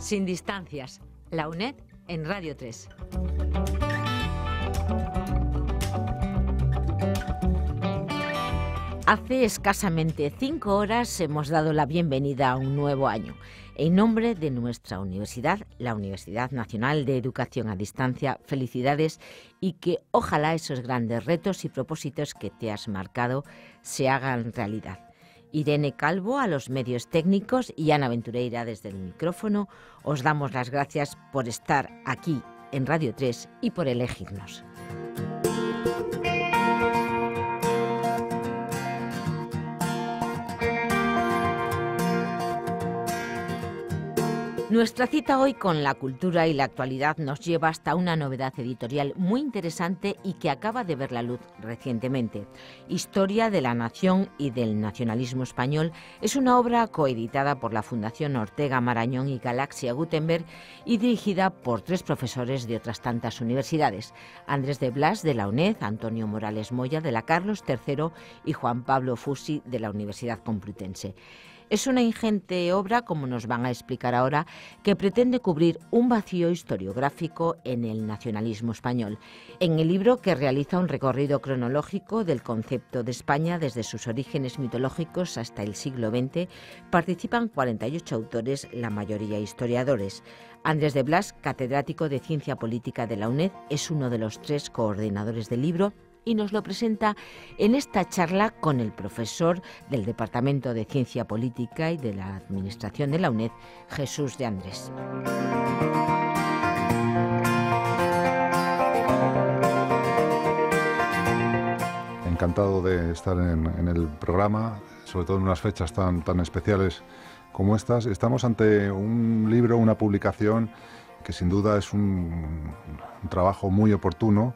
Sin distancias, la UNED en Radio 3. Hace escasamente 5 horas hemos dado la bienvenida a un nuevo año. En nombre de nuestra universidad, la Universidad Nacional de Educación a Distancia, felicidades y que ojalá esos grandes retos y propósitos que te has marcado se hagan realidad. Irene Calvo a los medios técnicos y Ana Ventureira desde el micrófono, os damos las gracias por estar aquí en Radio 3 y por elegirnos. Nuestra cita hoy con la cultura y la actualidad nos lleva hasta una novedad editorial muy interesante y que acaba de ver la luz recientemente. Historia de la Nación y del Nacionalismo Español es una obra coeditada por la Fundación Ortega Marañón y Galaxia Gutenberg y dirigida por 3 profesores de otras tantas universidades: Andrés de Blas de la UNED, Antonio Morales Moya de la Carlos III y Juan Pablo Fusi de la Universidad Complutense. Es una ingente obra, como nos van a explicar ahora, que pretende cubrir un vacío historiográfico en el nacionalismo español. En el libro, que realiza un recorrido cronológico del concepto de España desde sus orígenes mitológicos hasta el siglo XX, participan 48 autores, la mayoría historiadores. Andrés de Blas, catedrático de Ciencia Política de la UNED, es uno de los 3 coordinadores del libro y nos lo presenta en esta charla con el profesor del Departamento de Ciencia Política y de la Administración de la UNED, Jesús de Andrés. Encantado de estar en el programa, sobre todo en unas fechas tan especiales como estas. Estamos ante un libro, una publicación que sin duda es un trabajo muy oportuno,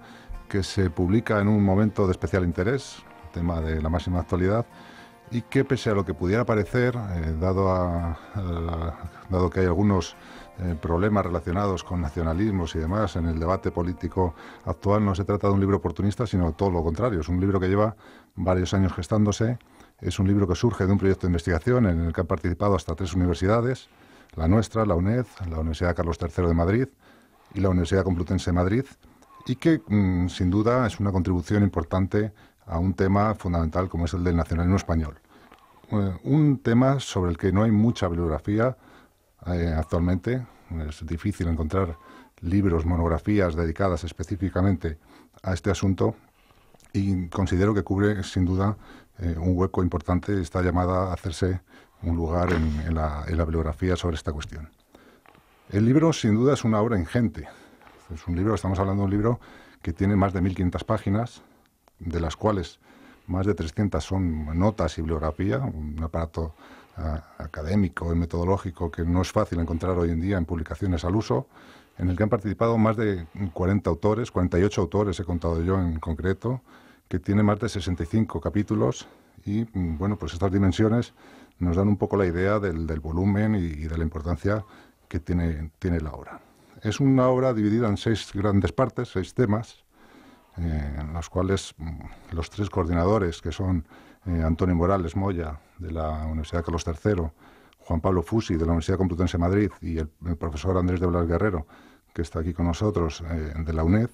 que se publica en un momento de especial interés, tema de la máxima actualidad, y que pese a lo que pudiera parecer, dado que hay algunos problemas relacionados con nacionalismos y demás en el debate político actual, no se trata de un libro oportunista, sino todo lo contrario. Es un libro que lleva varios años gestándose, es un libro que surge de un proyecto de investigación en el que han participado hasta 3 universidades, la nuestra, la UNED, la Universidad Carlos III de Madrid y la Universidad Complutense de Madrid, y que sin duda es una contribución importante a un tema fundamental como es el del nacionalismo español. Un tema sobre el que no hay mucha bibliografía actualmente. Es difícil encontrar libros, monografías dedicadas específicamente a este asunto, y considero que cubre sin duda un hueco importante. Está llamada a hacerse un lugar en la bibliografía sobre esta cuestión. El libro sin duda es una obra ingente. Es un libro, estamos hablando de un libro que tiene más de 1.500 páginas, de las cuales más de 300 son notas y bibliografía, un aparato académico y metodológico que no es fácil encontrar hoy en día en publicaciones al uso, en el que han participado más de 40 autores, 48 autores he contado yo en concreto, que tiene más de 65 capítulos y, bueno, pues estas dimensiones nos dan un poco la idea del volumen y de la importancia que tiene la obra. Es una obra dividida en 6 grandes partes, 6 temas, en los cuales los 3 coordinadores, que son Antonio Morales Moya, de la Universidad Carlos III, Juan Pablo Fusi, de la Universidad Complutense de Madrid, y el profesor Andrés de Blas Guerrero, que está aquí con nosotros, de la UNED.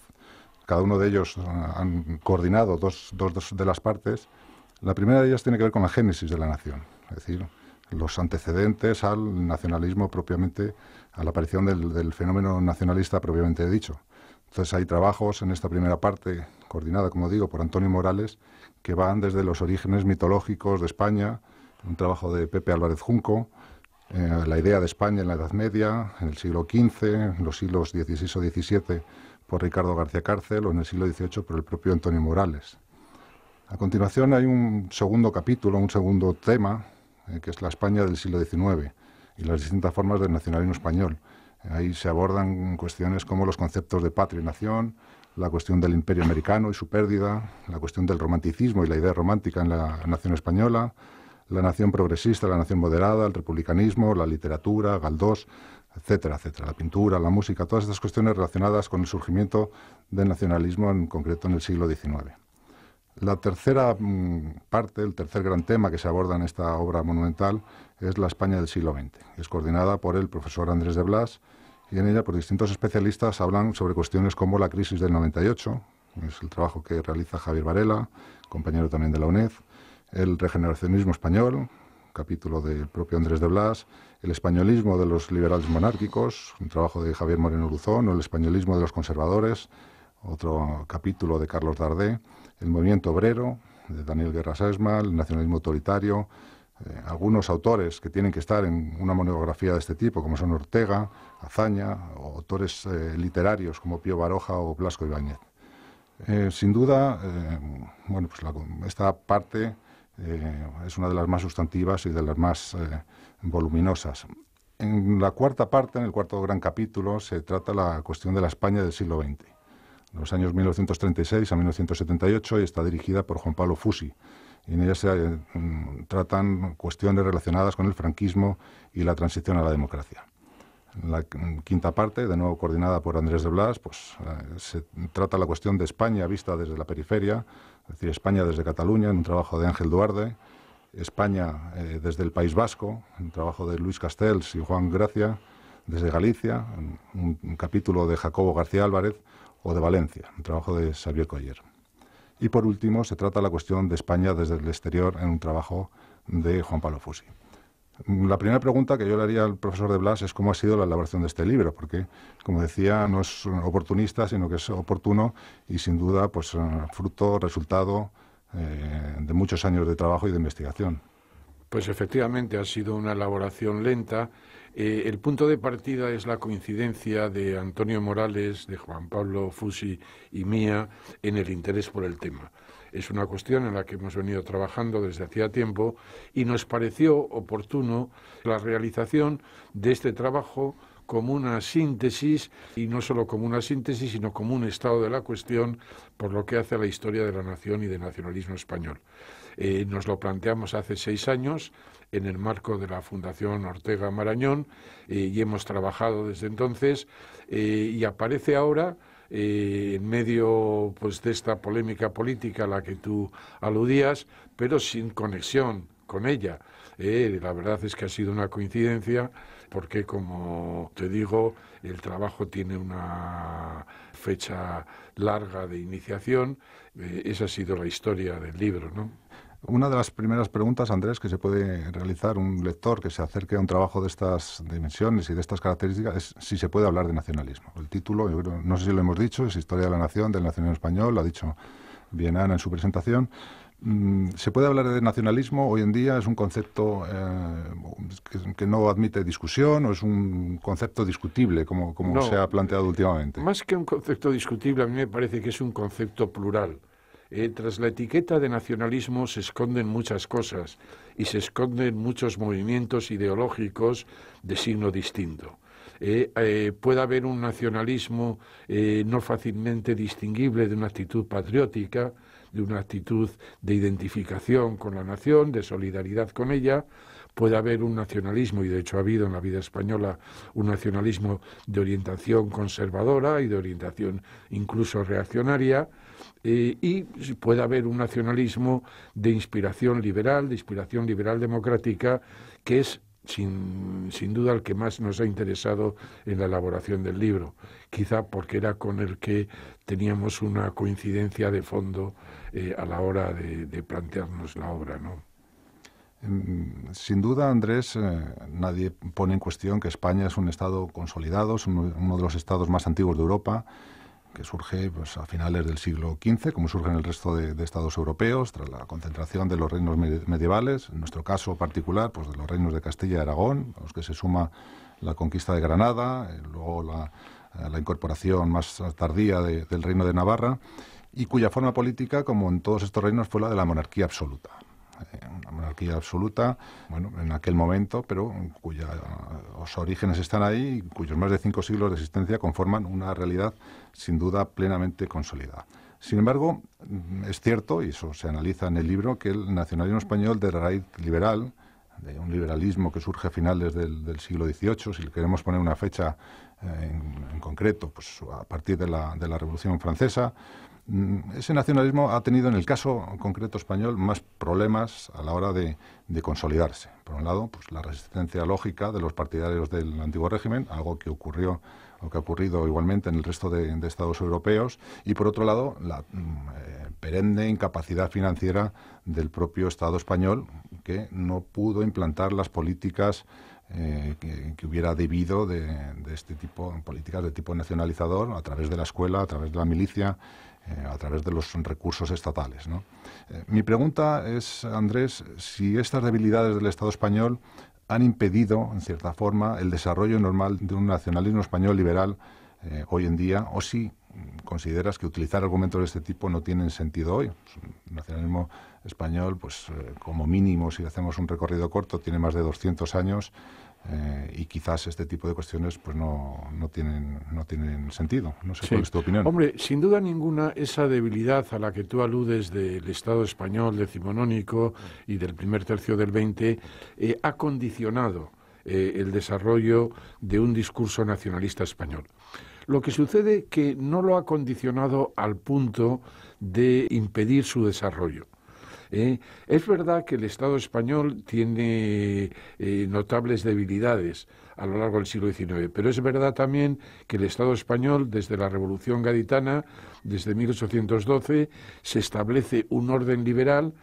Cada uno de ellos han coordinado dos de las partes. La primera de ellas tiene que ver con la génesis de la nación, es decir, los antecedentes al nacionalismo propiamente, a la aparición del fenómeno nacionalista propiamente dicho. Entonces hay trabajos en esta primera parte, coordinada, como digo, por Antonio Morales, que van desde los orígenes mitológicos de España, un trabajo de Pepe Álvarez Junco, la idea de España en la Edad Media, en el siglo XV, en los siglos XVI o XVII, por Ricardo García Cárcel, o en el siglo XVIII por el propio Antonio Morales. A continuación hay un segundo capítulo, un segundo tema, que es la España del siglo XIX y las distintas formas del nacionalismo español. Ahí se abordan cuestiones como los conceptos de patria y nación, la cuestión del imperio americano y su pérdida, la cuestión del romanticismo y la idea romántica en la nación española, la nación progresista, la nación moderada, el republicanismo, la literatura, Galdós, etcétera, etcétera, la pintura, la música, todas estas cuestiones relacionadas con el surgimiento del nacionalismo, en concreto en el siglo XIX. La tercera parte, el tercer gran tema que se aborda en esta obra monumental es la España del siglo XX. Es coordinada por el profesor Andrés de Blas y en ella pues, distintos especialistas hablan sobre cuestiones como la crisis del 98, es el trabajo que realiza Javier Varela, compañero también de la UNED, el regeneracionismo español, capítulo del propio Andrés de Blas, el españolismo de los liberales monárquicos, un trabajo de Javier Moreno Luzón, o el españolismo de los conservadores, otro capítulo de Carlos Dardé, el movimiento obrero, de Daniel Guerra Sesma, el nacionalismo autoritario, algunos autores que tienen que estar en una monografía de este tipo, como son Ortega, Azaña, o autores literarios como Pío Baroja o Blasco Ibáñez. Sin duda, bueno, pues esta parte es una de las más sustantivas y de las más voluminosas. En la cuarta parte, en el cuarto gran capítulo, se trata la cuestión de la España del siglo XX. Los años 1936 a 1978 y está dirigida por Juan Pablo Fusi. Y en ella se tratan cuestiones relacionadas con el franquismo y la transición a la democracia. En la quinta parte, de nuevo coordinada por Andrés de Blas, pues, se trata la cuestión de España vista desde la periferia, es decir, España desde Cataluña, en un trabajo de Ángel Duarte, España desde el País Vasco, un trabajo de Luis Castells y Juan Gracia, desde Galicia, un capítulo de Jacobo García Álvarez, o de Valencia, un trabajo de Xavier Coller. Y por último, se trata la cuestión de España desde el exterior en un trabajo de Juan Pablo Fusi. La primera pregunta que yo le haría al profesor de Blas es cómo ha sido la elaboración de este libro, porque, como decía, no es oportunista, sino que es oportuno y, sin duda, pues fruto, resultado de muchos años de trabajo y de investigación. Pues efectivamente ha sido una elaboración lenta. El punto de partida es la coincidencia de Antonio Morales, de Juan Pablo Fusi y mía en el interés por el tema. Es una cuestión en la que hemos venido trabajando desde hacía tiempo y nos pareció oportuno la realización de este trabajo como una síntesis, y no solo como una síntesis, sino como un estado de la cuestión por lo que hace a la historia de la nación y del nacionalismo español. Nos lo planteamos hace 6 años en el marco de la Fundación Ortega Marañón y hemos trabajado desde entonces y aparece ahora en medio pues, de esta polémica política a la que tú aludías, pero sin conexión con ella. La verdad es que ha sido una coincidencia porque, como te digo, el trabajo tiene una fecha larga de iniciación. Esa ha sido la historia del libro, ¿no? Una de las primeras preguntas, Andrés, que se puede realizar un lector que se acerque a un trabajo de estas dimensiones y de estas características es si se puede hablar de nacionalismo. El título, yo creo, no sé si lo hemos dicho, es Historia de la Nación, del nacionalismo español, lo ha dicho bien Ana en su presentación. ¿Se puede hablar de nacionalismo hoy en día? ¿Es un concepto que no admite discusión o es un concepto discutible, como no, se ha planteado últimamente? Más que un concepto discutible, a mí me parece que es un concepto plural. Tras la etiqueta de nacionalismo se esconden muchas cosas y se esconden muchos movimientos ideológicos de signo distinto. Puede haber un nacionalismo no fácilmente distinguible de una actitud patriótica, de una actitud de identificación con la nación, de solidaridad con ella. Puede haber un nacionalismo, y de hecho ha habido en la vida española un nacionalismo de orientación conservadora y de orientación incluso reaccionaria, y puede haber un nacionalismo de inspiración liberal democrática, que es sin duda el que más nos ha interesado en la elaboración del libro, quizá porque era con el que teníamos una coincidencia de fondo a la hora de plantearnos la obra, ¿no? Sin duda, Andrés, nadie pone en cuestión que España es un Estado consolidado, es uno de los estados más antiguos de Europa, que surge pues, a finales del siglo XV, como surge en el resto de estados europeos, tras la concentración de los reinos medievales, en nuestro caso particular, pues de los reinos de Castilla y Aragón, a los que se suma la conquista de Granada, luego la incorporación más tardía del reino de Navarra, y cuya forma política, como en todos estos reinos, fue la de la monarquía absoluta. Una monarquía absoluta, bueno, en aquel momento, pero cuyos orígenes están ahí y cuyos más de 5 siglos de existencia conforman una realidad sin duda plenamente consolidada. Sin embargo, es cierto, y eso se analiza en el libro, que el nacionalismo español de raíz liberal, de un liberalismo que surge a finales del siglo XVIII, si le queremos poner una fecha en concreto, pues a partir de la Revolución Francesa, Ese nacionalismo ha tenido, en el caso concreto español, más problemas a la hora de consolidarse. Por un lado, pues la resistencia lógica de los partidarios del antiguo régimen, algo que ocurrió o que ha ocurrido igualmente en el resto de estados europeos, y por otro lado, la perenne incapacidad financiera del propio Estado español, que no pudo implantar las políticas que hubiera debido de este tipo, políticas de tipo nacionalizador, a través de la escuela, a través de la milicia, a través de los recursos estatales, ¿no? Mi pregunta es, Andrés, si estas debilidades del Estado español han impedido, en cierta forma, el desarrollo normal de un nacionalismo español liberal hoy en día, o si consideras que utilizar argumentos de este tipo no tienen sentido hoy. El nacionalismo español, pues como mínimo, si hacemos un recorrido corto, tiene más de 200 años y quizás este tipo de cuestiones pues no tienen sentido. No sé cuál es tu opinión. Hombre, sin duda ninguna, esa debilidad a la que tú aludes del Estado español decimonónico y del primer tercio del XX ha condicionado el desarrollo de un discurso nacionalista español. Lo que sucede es que no lo ha condicionado al punto de impedir su desarrollo. Es verdad que el Estado español tiene notables debilidades a lo largo del siglo XIX, pero es verdad también que el Estado español, desde la Revolución Gaditana, desde 1812, se establece un orden liberal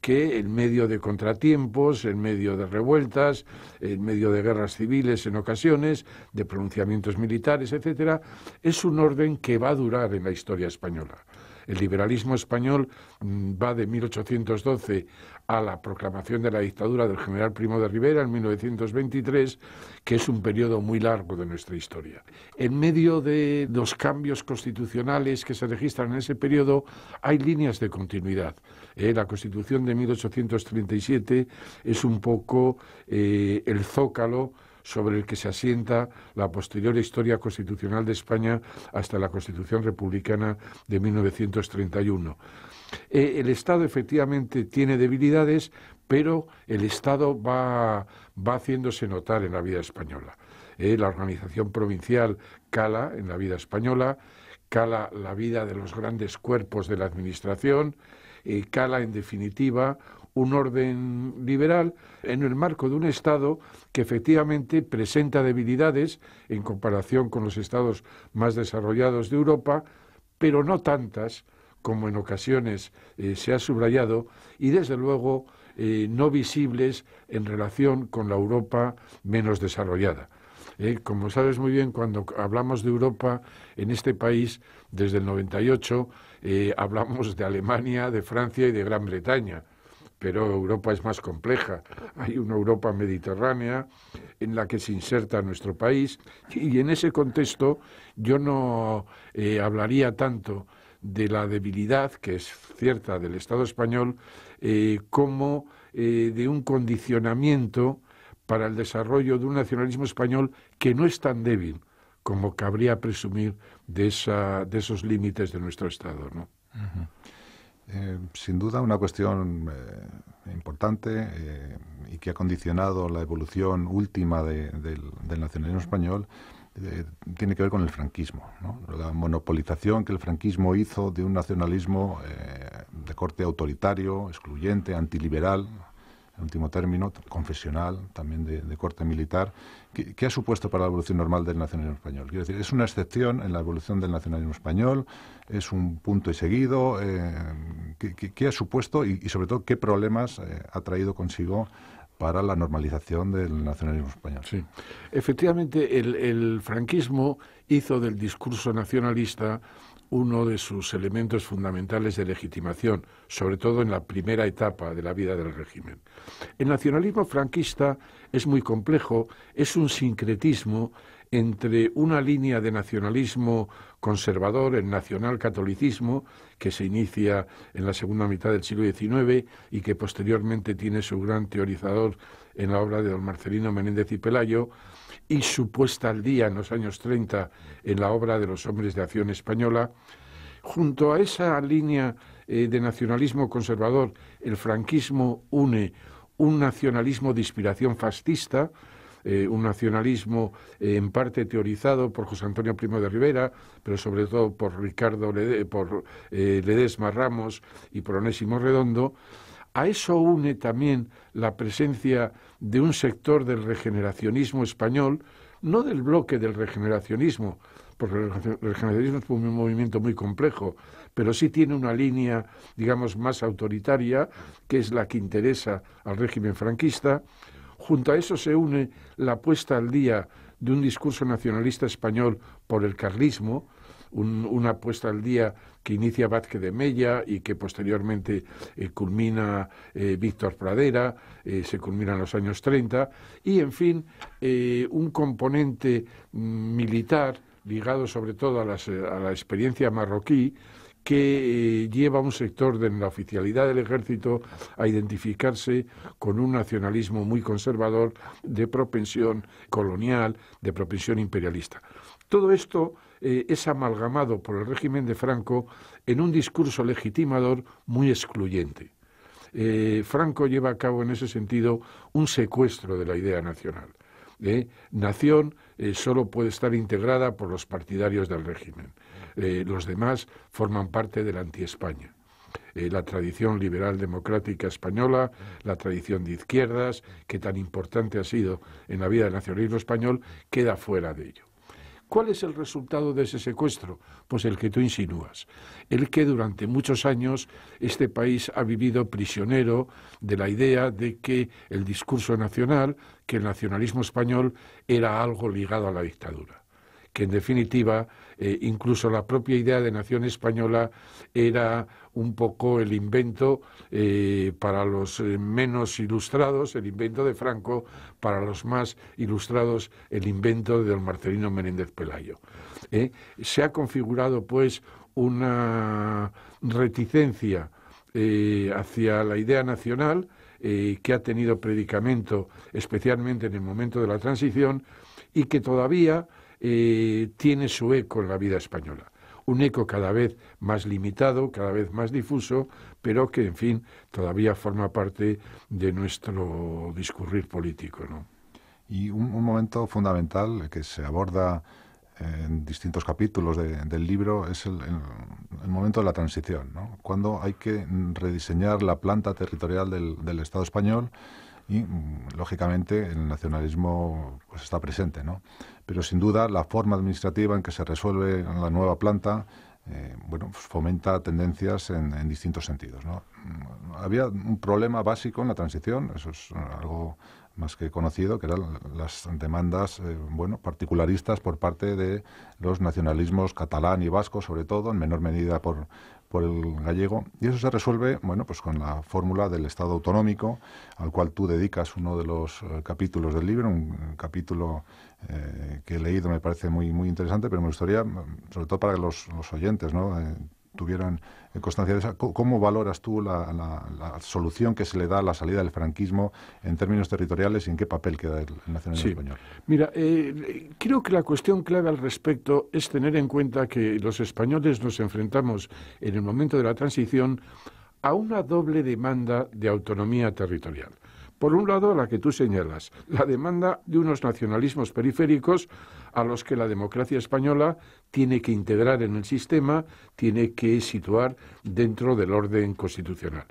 que en medio de contratiempos, en medio de revueltas, en medio de guerras civiles en ocasiones, de pronunciamientos militares, etcétera, es un orden que va a durar en la historia española. El liberalismo español va de 1812 a la proclamación de la dictadura del general Primo de Rivera en 1923, que es un periodo muy largo de nuestra historia. En medio de los cambios constitucionales que se registran en ese periodo, hay líneas de continuidad. La Constitución de 1837 es un poco el zócalo sobre el que se asienta la posterior historia constitucional de España hasta la Constitución republicana de 1931. El Estado efectivamente tiene debilidades, pero el Estado va haciéndose notar en la vida española. La organización provincial cala en la vida española, cala la vida de los grandes cuerpos de la administración, cala en definitiva un orden liberal en el marco de un Estado que efectivamente presenta debilidades en comparación con los estados más desarrollados de Europa, pero no tantas como en ocasiones se ha subrayado, y desde luego no visibles en relación con la Europa menos desarrollada. Como sabes muy bien, cuando hablamos de Europa en este país, desde el 98, hablamos de Alemania, de Francia y de Gran Bretaña. Pero Europa es más compleja. Hay una Europa mediterránea en la que se inserta nuestro país, y en ese contexto yo no hablaría tanto de la debilidad, que es cierta, del Estado español, como de un condicionamiento para el desarrollo de un nacionalismo español que no es tan débil como cabría presumir de esos límites de nuestro Estado, ¿no? Uh-huh. Sin duda una cuestión importante y que ha condicionado la evolución última del nacionalismo español tiene que ver con el franquismo, ¿no? La monopolización que el franquismo hizo de un nacionalismo de corte autoritario, excluyente, antiliberal, en último término, confesional, también de corte militar. ¿Qué ha supuesto para la evolución normal del nacionalismo español? Quiero decir, ¿es una excepción en la evolución del nacionalismo español? ¿Es un punto y seguido? ¿Qué ha supuesto y sobre todo qué problemas ha traído consigo para la normalización del nacionalismo español? Sí, efectivamente el franquismo hizo del discurso nacionalista uno de sus elementos fundamentales de legitimación, sobre todo en la primera etapa de la vida del régimen. El nacionalismo franquista es muy complejo, es un sincretismo entre una línea de nacionalismo conservador, el nacionalcatolicismo, que se inicia en la segunda mitad del siglo XIX y que posteriormente tiene su gran teorizador en la obra de don Marcelino Menéndez y Pelayo, y su puesta al día en los años 30 en la obra de los Hombres de Acción Española. Junto a esa línea de nacionalismo conservador, el franquismo une un nacionalismo de inspiración fascista, un nacionalismo en parte teorizado por José Antonio Primo de Rivera, pero sobre todo por Ledesma Ramos y por Onésimo Redondo. A eso une también la presencia de un sector del regeneracionismo español, no del bloque del regeneracionismo, porque el regeneracionismo es un movimiento muy complejo, pero sí tiene una línea, digamos, más autoritaria, que es la que interesa al régimen franquista. Junto a eso se une la puesta al día de un discurso nacionalista español por el carlismo, una puesta al día que inicia Vázquez de Mella y que posteriormente culmina Víctor Pradera, se culmina en los años 30, y en fin, un componente militar ligado sobre todo a la experiencia marroquí, que lleva a un sector de la oficialidad del ejército a identificarse con un nacionalismo muy conservador, de propensión colonial, de propensión imperialista. Todo esto es amalgamado por el régimen de Franco en un discurso legitimador muy excluyente. Franco lleva a cabo en ese sentido un secuestro de la idea nacional. Nación solo puede estar integrada por los partidarios del régimen. Los demás forman parte de la anti-España. La tradición liberal democrática española, la tradición de izquierdas, que tan importante ha sido en la vida del nacionalismo español, queda fuera de ello. ¿Cuál es el resultado de ese secuestro? Pues el que tú insinúas, el que durante muchos años este país ha vivido prisionero de la idea de que el discurso nacional, que el nacionalismo español era algo ligado a la dictadura, que en definitiva incluso la propia idea de nación española era un poco el invento para los menos ilustrados, el invento de Franco, para los más ilustrados el invento de don Marcelino Menéndez Pelayo. Se ha configurado pues una reticencia hacia la idea nacional que ha tenido predicamento especialmente en el momento de la transición y que todavía tiene su eco en la vida española. Un eco cada vez más limitado, cada vez más difuso, pero que, en fin, todavía forma parte de nuestro discurrir político, ¿no? Y un momento fundamental que se aborda en distintos capítulos del libro es el momento de la transición, ¿no? Cuando hay que rediseñar la planta territorial del Estado español y, lógicamente, el nacionalismo pues está presente, ¿no? Pero, sin duda, la forma administrativa en que se resuelve la nueva planta pues fomenta tendencias en distintos sentidos, ¿no? Había un problema básico en la transición, eso es algo más que conocido, que eran las demandas particularistas por parte de los nacionalismos catalán y vasco, sobre todo, en menor medida por el gallego, y eso se resuelve pues con la fórmula del Estado autonómico, al cual tú dedicas uno de los capítulos del libro, un capítulo que he leído, me parece muy, muy interesante, pero me gustaría, sobre todo para que los oyentes, ¿no?, tuvieran constancia de esa. ¿Cómo valoras tú la solución que se le da a la salida del franquismo en términos territoriales y en qué papel queda el nacionalismo español? Mira, creo que la cuestión clave al respecto es tener en cuenta que los españoles nos enfrentamos en el momento de la transición a una doble demanda de autonomía territorial. Por un lado, la que tú señalas, la demanda de unos nacionalismos periféricos a los que la democracia española tiene que integrar en el sistema, tiene que situar dentro del orden constitucional.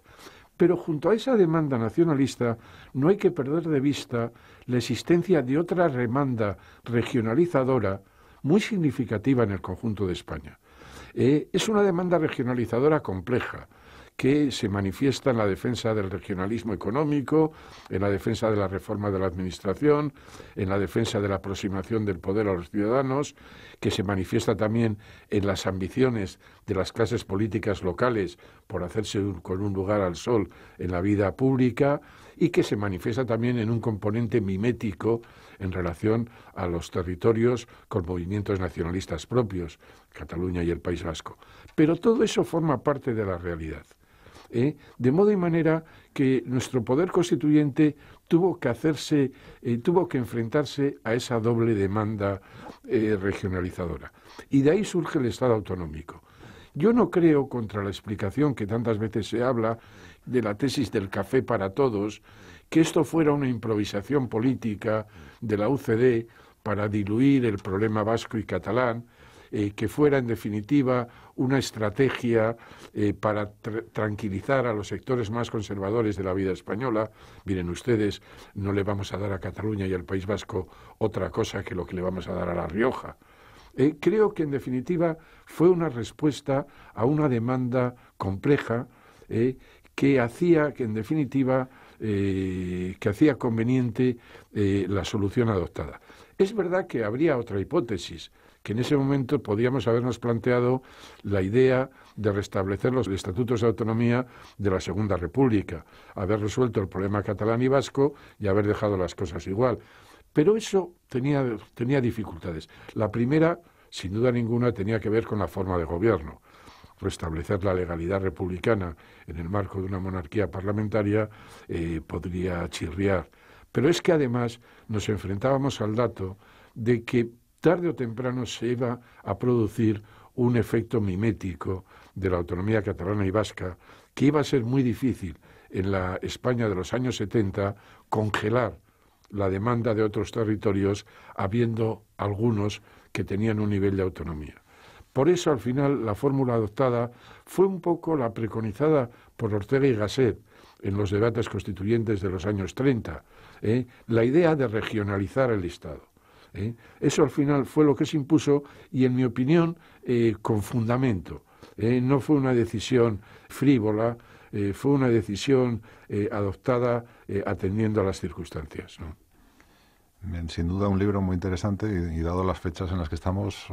Pero junto a esa demanda nacionalista no hay que perder de vista la existencia de otra demanda regionalizadora muy significativa en el conjunto de España. Es una demanda regionalizadora compleja, que se manifiesta en la defensa del regionalismo económico, en la defensa de la reforma de la administración, en la defensa de la aproximación del poder a los ciudadanos, que se manifiesta también en las ambiciones de las clases políticas locales por hacerse con un lugar al sol en la vida pública, y que se manifiesta también en un componente mimético en relación a los territorios con movimientos nacionalistas propios, Cataluña y el País Vasco. Pero todo eso forma parte de la realidad. De modo y manera que nuestro poder constituyente tuvo que enfrentarse a esa doble demanda regionalizadora. Y de ahí surge el Estado autonómico. Yo no creo, contra la explicación que tantas veces se habla de la tesis del café para todos, que esto fuera una improvisación política de la UCD para diluir el problema vasco y catalán, que fuera en definitiva una estrategia para tranquilizar a los sectores más conservadores de la vida española. Miren ustedes, no le vamos a dar a Cataluña y al País Vasco otra cosa que lo que le vamos a dar a La Rioja. Creo que en definitiva fue una respuesta a una demanda compleja que hacía que en definitiva que hacía conveniente la solución adoptada. Es verdad que habría otra hipótesis, que en ese momento podíamos habernos planteado la idea de restablecer los estatutos de autonomía de la Segunda República, haber resuelto el problema catalán y vasco y haber dejado las cosas igual. Pero eso tenía dificultades. La primera, sin duda ninguna, tenía que ver con la forma de gobierno. Restablecer la legalidad republicana en el marco de una monarquía parlamentaria podría chirriar. Pero es que además nos enfrentábamos al dato de que tarde o temprano se iba a producir un efecto mimético de la autonomía catalana y vasca, que iba a ser muy difícil en la España de los años 70 congelar la demanda de otros territorios, habiendo algunos que tenían un nivel de autonomía. Por eso, al final, la fórmula adoptada fue un poco la preconizada por Ortega y Gasset en los debates constituyentes de los años 30, la idea de regionalizar el Estado. Eso al final fue lo que se impuso y, en mi opinión, con fundamento. No fue una decisión frívola, fue una decisión adoptada atendiendo a las circunstancias, ¿no? Bien, sin duda un libro muy interesante y dado las fechas en las que estamos,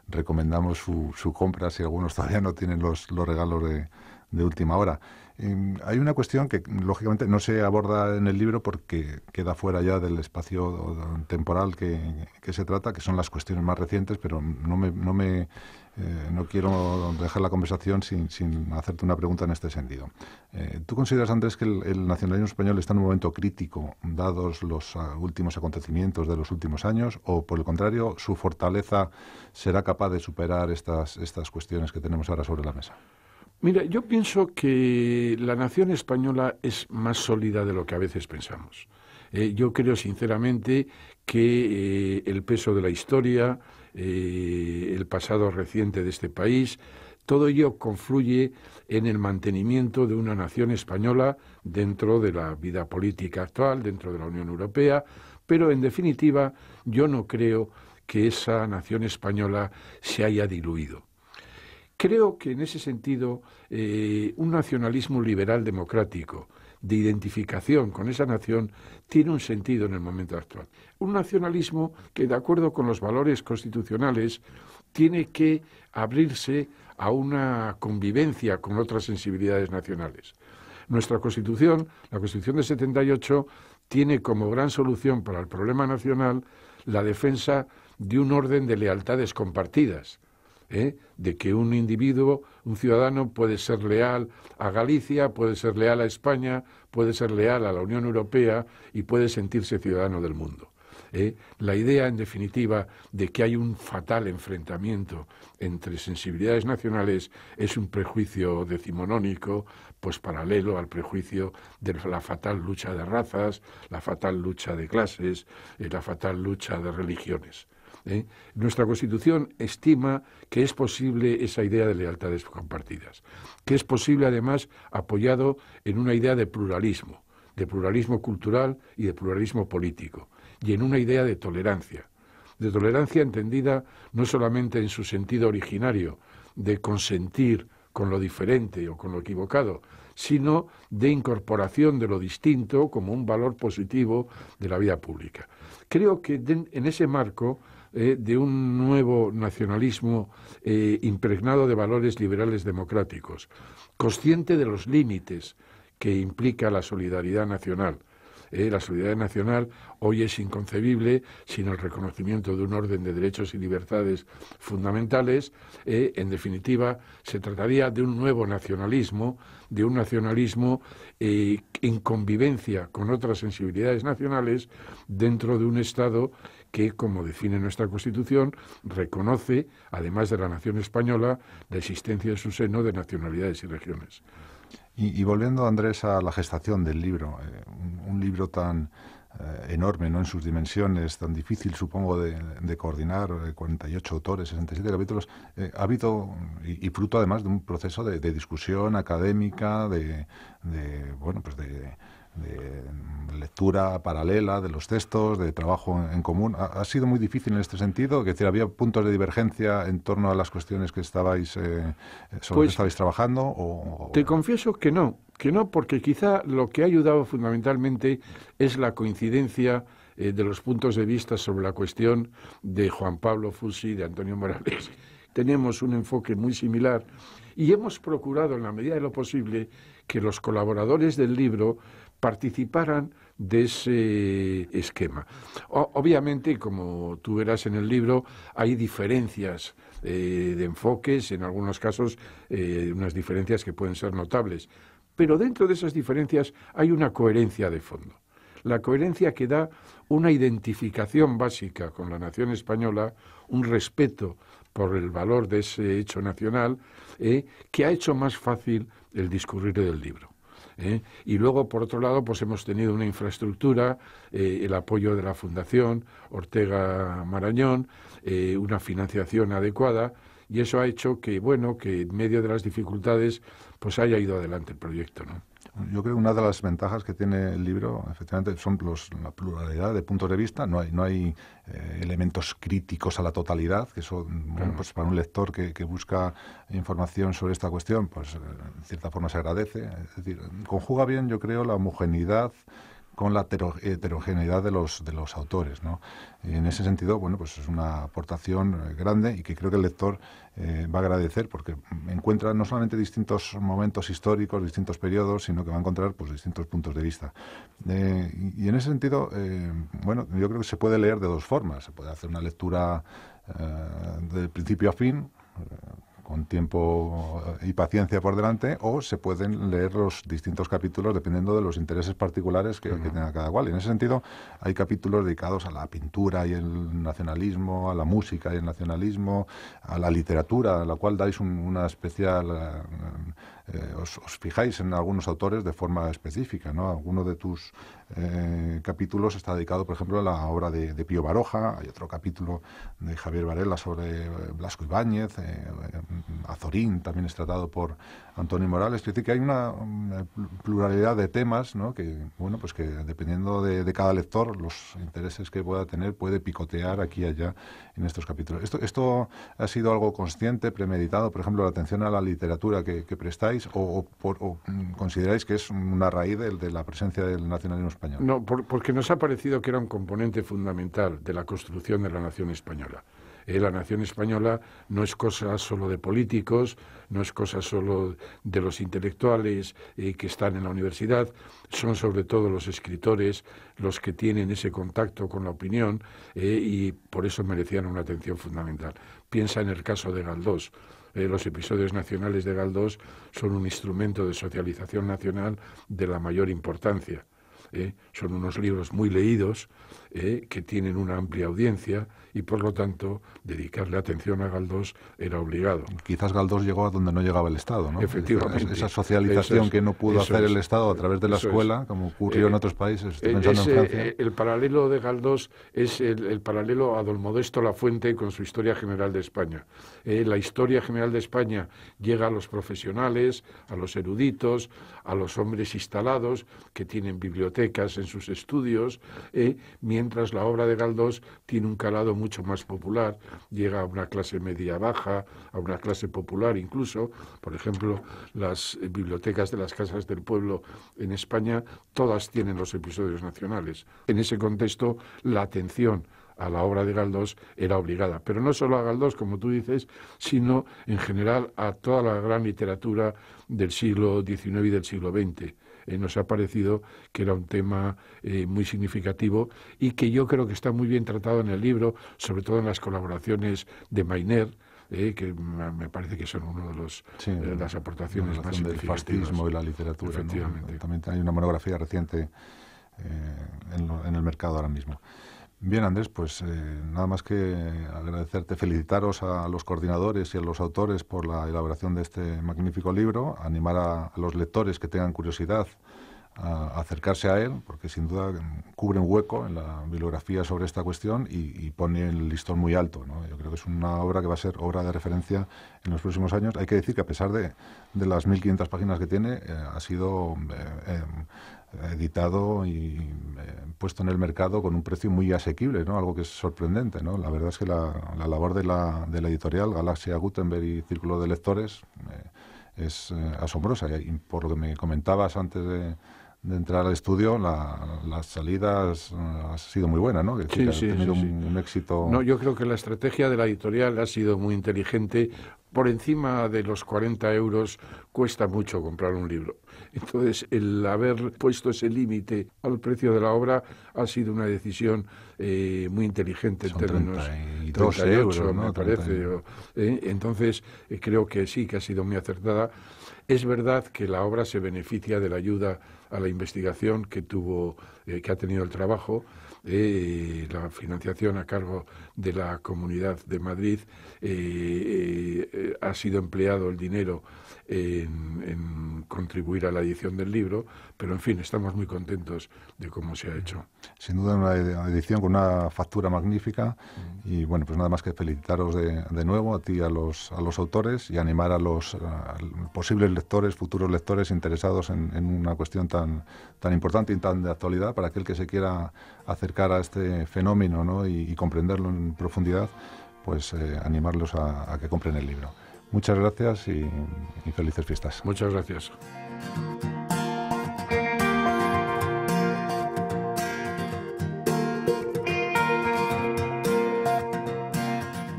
recomendamos su compra si algunos todavía no tienen los regalos de última hora. Hay una cuestión que lógicamente no se aborda en el libro porque queda fuera ya del espacio temporal que se trata, que son las cuestiones más recientes, pero no quiero dejar la conversación sin hacerte una pregunta en este sentido. ¿Tú consideras, Andrés, que el nacionalismo español está en un momento crítico, dados los últimos acontecimientos de los últimos años, o por el contrario, su fortaleza será capaz de superar estas cuestiones que tenemos ahora sobre la mesa? Mira, yo pienso que la nación española es más sólida de lo que a veces pensamos. Yo creo sinceramente que el peso de la historia, el pasado reciente de este país, todo ello confluye en el mantenimiento de una nación española dentro de la vida política actual, dentro de la Unión Europea, pero en definitiva yo no creo que esa nación española se haya diluido. Creo que en ese sentido un nacionalismo liberal democrático de identificación con esa nación tiene un sentido en el momento actual. Un nacionalismo que, de acuerdo con los valores constitucionales, tiene que abrirse a una convivencia con otras sensibilidades nacionales. Nuestra Constitución, la Constitución de 78, tiene como gran solución para el problema nacional la defensa de un orden de lealtades compartidas. De que un individuo, un ciudadano, puede ser leal a Galicia, puede ser leal a España, puede ser leal a la Unión Europea y puede sentirse ciudadano del mundo. La idea, en definitiva, de que hay un fatal enfrentamiento entre sensibilidades nacionales es un prejuicio decimonónico, pues paralelo al prejuicio de la fatal lucha de razas, la fatal lucha de clases, la fatal lucha de religiones. Nuestra Constitución estima que es posible esa idea de lealtades compartidas, que es posible además apoyado en una idea de pluralismo cultural y de pluralismo político, y en una idea de tolerancia entendida no solamente en su sentido originario de consentir con lo diferente o con lo equivocado, sino de incorporación de lo distinto como un valor positivo de la vida pública. Creo que en ese marco de un nuevo nacionalismo impregnado de valores liberales democráticos, consciente de los límites que implica la solidaridad nacional, La solidaridad nacional hoy es inconcebible sin el reconocimiento de un orden de derechos y libertades fundamentales. En definitiva, se trataría de un nuevo nacionalismo, de un nacionalismo en convivencia con otras sensibilidades nacionales dentro de un Estado que, como define nuestra Constitución, reconoce, además de la nación española, la existencia en su seno de nacionalidades y regiones. Y volviendo, Andrés, a la gestación del libro, un libro tan enorme, ¿no?, en sus dimensiones, tan difícil, supongo, de coordinar, 48 autores, 67 capítulos, ha habido, y fruto además de un proceso de discusión académica, de lectura paralela de los textos, de trabajo en común. ¿Ha sido muy difícil en este sentido? Es decir, ¿había puntos de divergencia en torno a las cuestiones que estabais sobre que estabais trabajando? Te confieso que no, porque quizá lo que ha ayudado fundamentalmente es la coincidencia de los puntos de vista sobre la cuestión de Juan Pablo Fusi y de Antonio Morales. Tenemos un enfoque muy similar y hemos procurado, en la medida de lo posible, que los colaboradores del libro participaran de ese esquema. Obviamente, como tú verás en el libro, hay diferencias de enfoques, en algunos casos unas diferencias que pueden ser notables, pero dentro de esas diferencias hay una coherencia de fondo. La coherencia que da una identificación básica con la nación española, un respeto por el valor de ese hecho nacional, que ha hecho más fácil el discurrir del libro. Y luego, por otro lado, pues hemos tenido una infraestructura, el apoyo de la Fundación Ortega Marañón, una financiación adecuada, y eso ha hecho que, que en medio de las dificultades, pues haya ido adelante el proyecto, ¿no? Yo creo que una de las ventajas que tiene el libro, efectivamente, son la pluralidad de puntos de vista. No hay elementos críticos a la totalidad, que eso, pues para un lector que busca información sobre esta cuestión, pues en cierta forma se agradece. Es decir, conjuga bien, yo creo, la homogeneidad con la heterogeneidad de los autores, ¿no? Y en ese sentido, pues es una aportación grande y que creo que el lector va a agradecer, porque encuentra no solamente distintos momentos históricos, distintos periodos, sino que va a encontrar pues distintos puntos de vista. Y en ese sentido, yo creo que se puede leer de dos formas. Se puede hacer una lectura de principio a fin, con tiempo y paciencia por delante, o se pueden leer los distintos capítulos dependiendo de los intereses particulares que tenga cada cual. Y en ese sentido hay capítulos dedicados a la pintura y el nacionalismo, a la música y el nacionalismo, a la literatura, a la cual dais una especial... os fijáis en algunos autores de forma específica, ¿no? Alguno de tus capítulos está dedicado, por ejemplo, a la obra de Pío Baroja. Hay otro capítulo de Javier Varela sobre Blasco Ibáñez. Azorín también es tratado por Antonio Morales. Es decir, que hay una pluralidad de temas, ¿no?, que que dependiendo de cada lector, los intereses que pueda tener, puede picotear aquí y allá en estos capítulos. ¿Esto ha sido algo consciente, premeditado, por ejemplo, la atención a la literatura que prestáis, o consideráis que es una raíz de la presencia del nacionalismo español? No, porque nos ha parecido que era un componente fundamental de la construcción de la nación española. La nación española no es cosa solo de políticos, no es cosa solo de los intelectuales que están en la universidad, son sobre todo los escritores los que tienen ese contacto con la opinión, y por eso merecían una atención fundamental. Piensa en el caso de Galdós. Los episodios nacionales de Galdós son un instrumento de socialización nacional de la mayor importancia. Son unos libros muy leídos, que tienen una amplia audiencia, y por lo tanto dedicarle atención a Galdós era obligado. Quizás Galdós llegó a donde no llegaba el Estado, ¿no? Efectivamente. Esa socialización que no pudo hacer el Estado a través de la escuela, como ocurrió en otros países. Estoy pensando en Francia. El paralelo de Galdós es el paralelo a don Modesto Lafuente con su Historia General de España. La Historia General de España llega a los profesionales, a los eruditos, a los hombres instalados que tienen bibliotecas en sus estudios, mientras la obra de Galdós tiene un calado mucho más popular, llega a una clase media-baja, a una clase popular incluso. Por ejemplo, las bibliotecas de las casas del pueblo en España, todas tienen los episodios nacionales. En ese contexto, la atención a la obra de Galdós era obligada. Pero no solo a Galdós, como tú dices, sino en general a toda la gran literatura del siglo XIX y del siglo XX. Nos ha parecido que era un tema muy significativo y que yo creo que está muy bien tratado en el libro, sobre todo en las colaboraciones de Mayner, que me parece que son uno de las aportaciones más significativas del fascismo y la literatura. Efectivamente. ¿No? También hay una monografía reciente en el mercado ahora mismo. Bien, Andrés, pues nada más que agradecerte, felicitaros a los coordinadores y a los autores por la elaboración de este magnífico libro, animar a los lectores que tengan curiosidad a acercarse a él, porque sin duda cubre un hueco en la bibliografía sobre esta cuestión y pone el listón muy alto, ¿no? Yo creo que es una obra que va a ser obra de referencia en los próximos años. Hay que decir que a pesar de las 1.500 páginas que tiene, ha sido editado y puesto en el mercado con un precio muy asequible, ¿no? Algo que es sorprendente, ¿no? La verdad es que la labor de la editorial Galaxia Gutenberg y Círculo de Lectores es asombrosa. Y por lo que me comentabas antes de entrar al estudio, las salidas ha sido muy buena, ¿no? Sí, ha tenido sí. un éxito. No, yo creo que la estrategia de la editorial ha sido muy inteligente. Por encima de los 40 euros cuesta mucho comprar un libro. Entonces, el haber puesto ese límite al precio de la obra ha sido una decisión muy inteligente. Son en términos 32 euros, ¿no? me parece. Entonces, creo que sí, que ha sido muy acertada. Es verdad que la obra se beneficia de la ayuda a la investigación que ha tenido el trabajo. La financiación a cargo de la Comunidad de Madrid, ha sido empleado el dinero en contribuir a la edición del libro, pero en fin, estamos muy contentos de cómo se ha hecho. Sin duda una edición con una factura magnífica y bueno, pues nada más que felicitaros de nuevo a ti y a los autores y animar a los posibles lectores, futuros lectores interesados en una cuestión tan importante y tan de actualidad para aquel que se quiera acercar a este fenómeno, ¿no? y comprenderlo en profundidad, pues animarlos a que compren el libro. Muchas gracias y felices fiestas. Muchas gracias.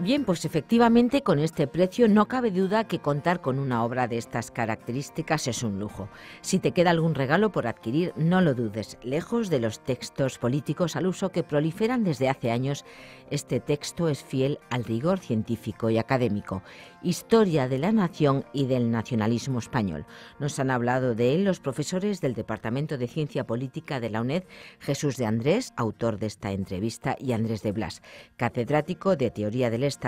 Bien, pues efectivamente con este precio no cabe duda que contar con una obra de estas características es un lujo. Si te queda algún regalo por adquirir, no lo dudes. Lejos de los textos políticos al uso que proliferan desde hace años, este texto es fiel al rigor científico y académico. Historia de la nación y del nacionalismo español. Nos han hablado de él los profesores del Departamento de Ciencia Política de la UNED, Jesús de Andrés, autor de esta entrevista, y Andrés de Blas, catedrático de Teoría del Estado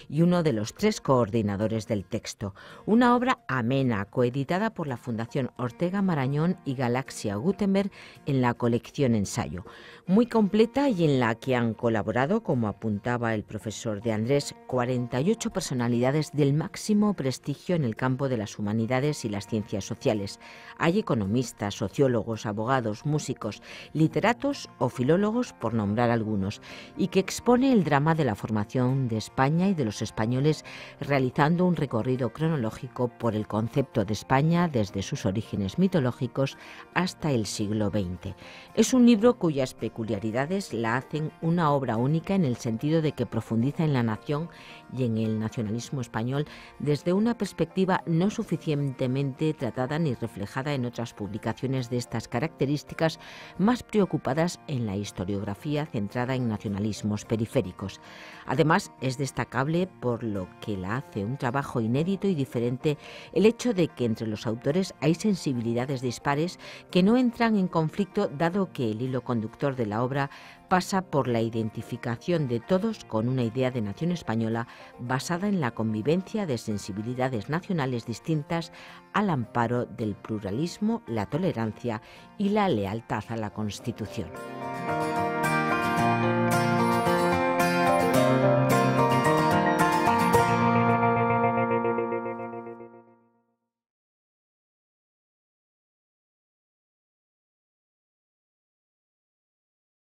y uno de los 3 coordinadores del texto. Una obra amena, coeditada por la Fundación Ortega Marañón y Galaxia Gutenberg en la colección Ensayo. Muy completa y en la que han colaborado, como apuntaba el profesor de Andrés, 48 personalidades del máximo prestigio en el campo de las humanidades y las ciencias sociales. Hay economistas, sociólogos, abogados, músicos, literatos o filólogos, por nombrar algunos, y que expone el drama de la formación de España y de los españoles, realizando un recorrido cronológico por el concepto de España desde sus orígenes mitológicos hasta el siglo XX. Es un libro cuyas peculiaridades la hacen una obra única en el sentido de que profundiza en la nación y en el nacionalismo español desde una perspectiva no suficientemente tratada ni reflejada en otras publicaciones de estas características, más preocupadas en la historiografía centrada en nacionalismos periféricos. Además, es destacable, por lo que la hace un trabajo inédito y diferente, el hecho de que entre los autores hay sensibilidades dispares que no entran en conflicto, dado que el hilo conductor de la obra pasa por la identificación de todos con una idea de nación española basada en la convivencia de sensibilidades nacionales distintas al amparo del pluralismo, la tolerancia y la lealtad a la Constitución.